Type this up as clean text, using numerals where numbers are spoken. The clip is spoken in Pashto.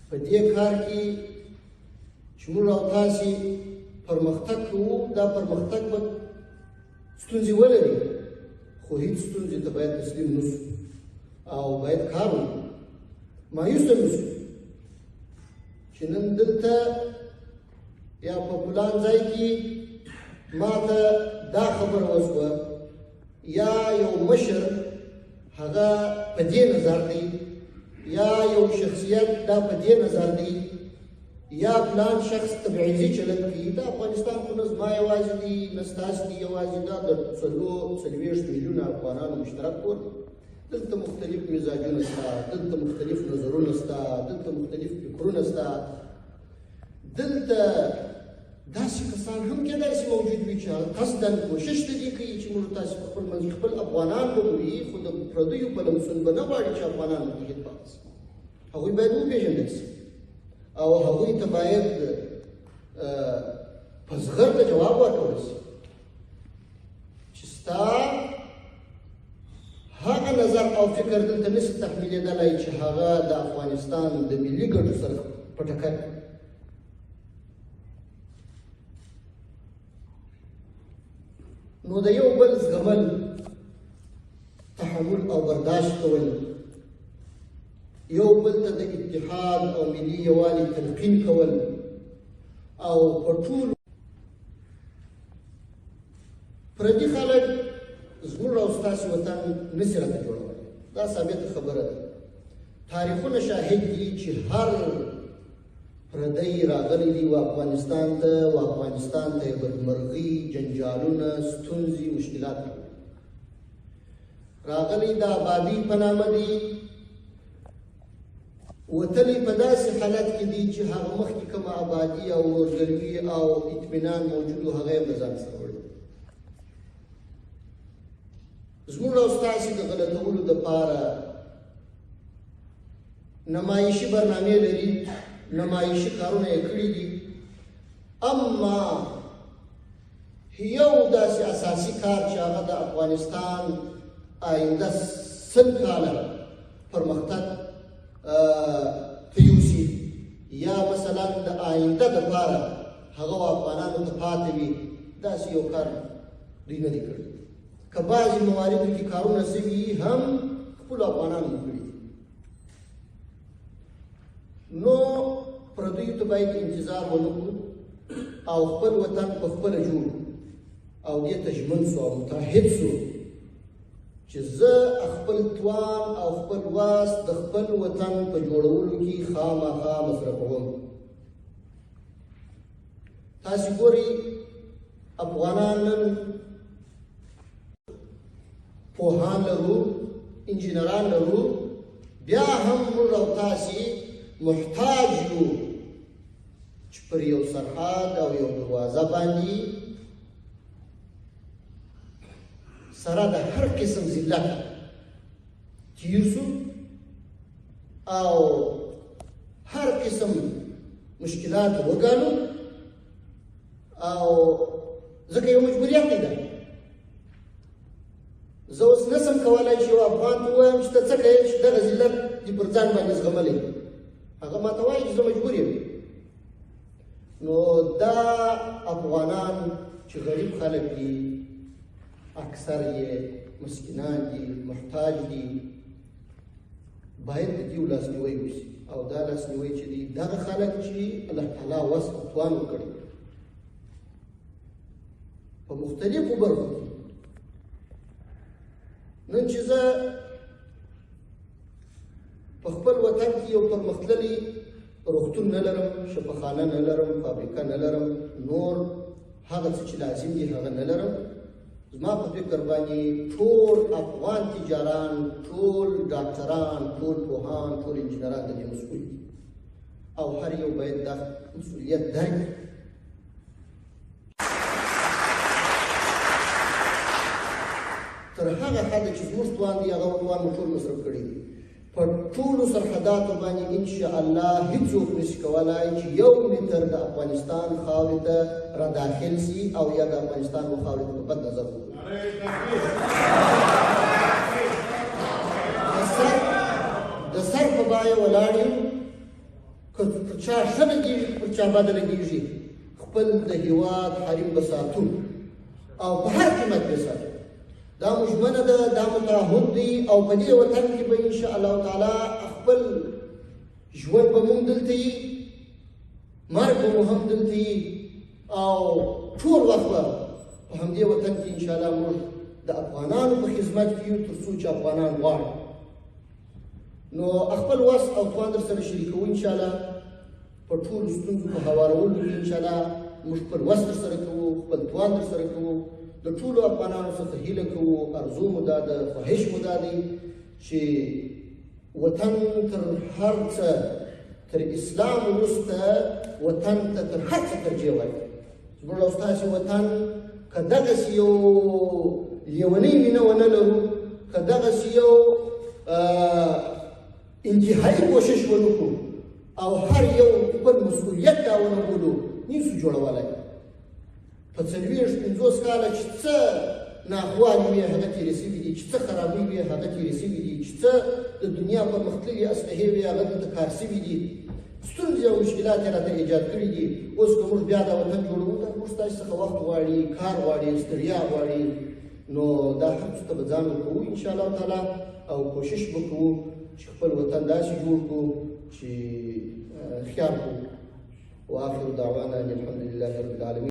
په دې کار کې چې موږ او تاسې پرمختګ کوو، دا پرمختګ به ستونزې ولري، خو هیڅ ستونزې ته باید تسلیم نه شو او باید کار وکړو، مایوسه نه شو چې نن دلته یا په فلان ځای کې ما ته دا خبره وشوه یا یو مشر هغه په دې نظر دی یا یو شخصیت دا په دې نظر دی یا فلان شخص تبعیضي چلند کوي. دا افغانستان خو نه زما یوازې دی نه ستاسې دی یوازې، دا د 40 میلیونه افغانانو مشترک کور دی. دلته مختلف مزاجونه شته، دلته مختلف نظرونه شته، دلته مختلف فکرونه شته، دلته داسې کسان هم کېدای شي موجود وي چې قصداً کوشش د دې کوي چې موږ تاسې په خپل منځ کې خپل افغانان وګوري، خو د پردیو په لمسون به نه غواړي چې افغانان متحد پاتې شي. هغوی باید وپېژندل شي او هغوی ته باید په زغرده جواب ورکړل شي چې ستا هغه نظر او فکر دلته نشي تحمیلېدلی چې هغه د افغانستان د ملي ګټو سره په ټکر کې. نو د یو بل زغمل، تحمل او برداشت کول، یو بل ته د اتحاد او ملي یووالي تلقین کول او په ټولو پردي خلک زموږ او ستاسې وطن نشي راته جوړولی. دا ثابته خبره ده. تاریخونه شاهد دي چې هر پردی راغلی دی و افغانستان ته یې بدمرغي، جنجالونه، ستونزې، مشکلات راغلی د آبادي په نامه دي، وتلی په داسې حالت کې دي چې هغه مخکې کومه آبادي او ورګلوي او اطمینان موجود و هغه یې له ځان سره وړي. زموږ او ستاسې د غلطولو دپاره نمایشي برنامې لري، نمایشي کارونه یې کړي دي، اما یو داسې اساسي کار چې هغه د افغانستان آینده 100 کاله پرمختګ ته یوسي یا مثلا د آینده دپاره هغه افغانانو ته پاتې وي، داسې یو کار دوی نه دي کړی. که بعضې مواردو کې کارونه شوي هم خپلو افغانانو کړي. نو پردیو ته باید انتظار ونه کړو او خپل وطن په خپله جوړ او دې ته ژمن سو او متحد سو چې زه خپل توان او خپل واس د خپل وطن په جوړولو کې خامخا مصرفوم. تاسې ګورئ افغانان نن پوهان لرو، انجینران لرو، بیا هم موږ او تاسې محتاج یو چې پر یو سرحد او یو دروازه باندې سره د هر قسم ذلت تیر سو او هر قسم مشکلات وګالو او ځکه یو مجبوریت دی ده. زه اوس نسم کولی چې یو افغان ته ووایم چې ته څه کوې چې دغه ذلت دې پر ځان باندې زغملی، هغه ما ته وایي چې زه مجبور یم. نو دا افغانان چې غریب خلک دي، اکثر یې مسکینان دي، محتاج دي، باید د دې لاسنیوی وشي او دا لاسنیوی چې دي دغه خلک چې الله تعالی وس او توان وکړي په مختلفو برخو کې. نن چې زه په خپل وطن کې یو پرمختللی روغتون نه لرم، شفاخانه نه لرم، فابریکه نه لرم، نور هغه څه چې لازم دي هغه نه لرم، زما په فکر باندې ټول افغان تجاران، ټول ډاکټران، ټول پوهان، ټول انجینران د دې مسؤل دي او هر یو باید دا مسؤلیت درک کړي. تر هغه حده چې زموږ توان دی هغه توان مو ټول مصرف کړي دي. په ټولو سرحداتو باندې انشاءالله هیڅوک نشي کولی چې یو متر د افغانستان خاورې ته را داخل سي او یا د افغانستان و خاورې ته په بد نظر وګوري. د سر په بایه ولاړ یم، که پر چا ښه لګېږي پر چا بده لګېږي خپل د هېواد حریم به ساتو او په هر قیمت به ساتو. دا مو ژمنه ده، دا مو تعهد دی او په دې وطن کې به انشاءالله تعالی خپل ژوند به مونږ دلته یي، مرګ به مو هم دلته یي او ټول وخت به په همدې وطن کې انشاءالله موږ د افغانانو په خدمت کې یو تر څو چې افغانان غواړي. نو خپل وس او توان در سره شریکوو انشاءالله په ټولو ستونزو په هوارولو کې انشاءالله موږ خپل وس در سره کوو، خپل توان در سره کوو. د ټولو افغانانو څخه هیله کوو، ارزو مو دا ده، خواهش مو دا دی چې وطن تر هر څه، تر اسلام وروسته وطن ته تر هر څه ترجیح ورکړئ. زموږ او ستاسې وطن که دغسې یو لیونۍ مینه ونه لرو، که دغسې یو انتهایی کوشش ونه کړو او هر یو خپل مسؤلیت دا ونه بولو، نشو جوړولی. په 40-50 کاله چې څه ناخوالې وي هغه تېرې سوي دي، چې څه خرابۍ وي هغه تېرې سوي دي، چې څه د دنیا پرمختللې اسلحې وي هغه دلته کار سوي دي، ستونزې او مشکلات یې راته ایجاد کړي دي. اوس که موږ بیا دا وطن جوړوو دا موږ ستاسې څخه وخت غواړي، کار غواړي، ستړیا غواړي. نو دا هر څه ته به ځان ورکوو انشاءالله تعالی او کوشش به کوو چې خپل وطن داسې جوړ کړو چې خیال کړو. واخر دعوانا ان الحمد لله رب العالمين.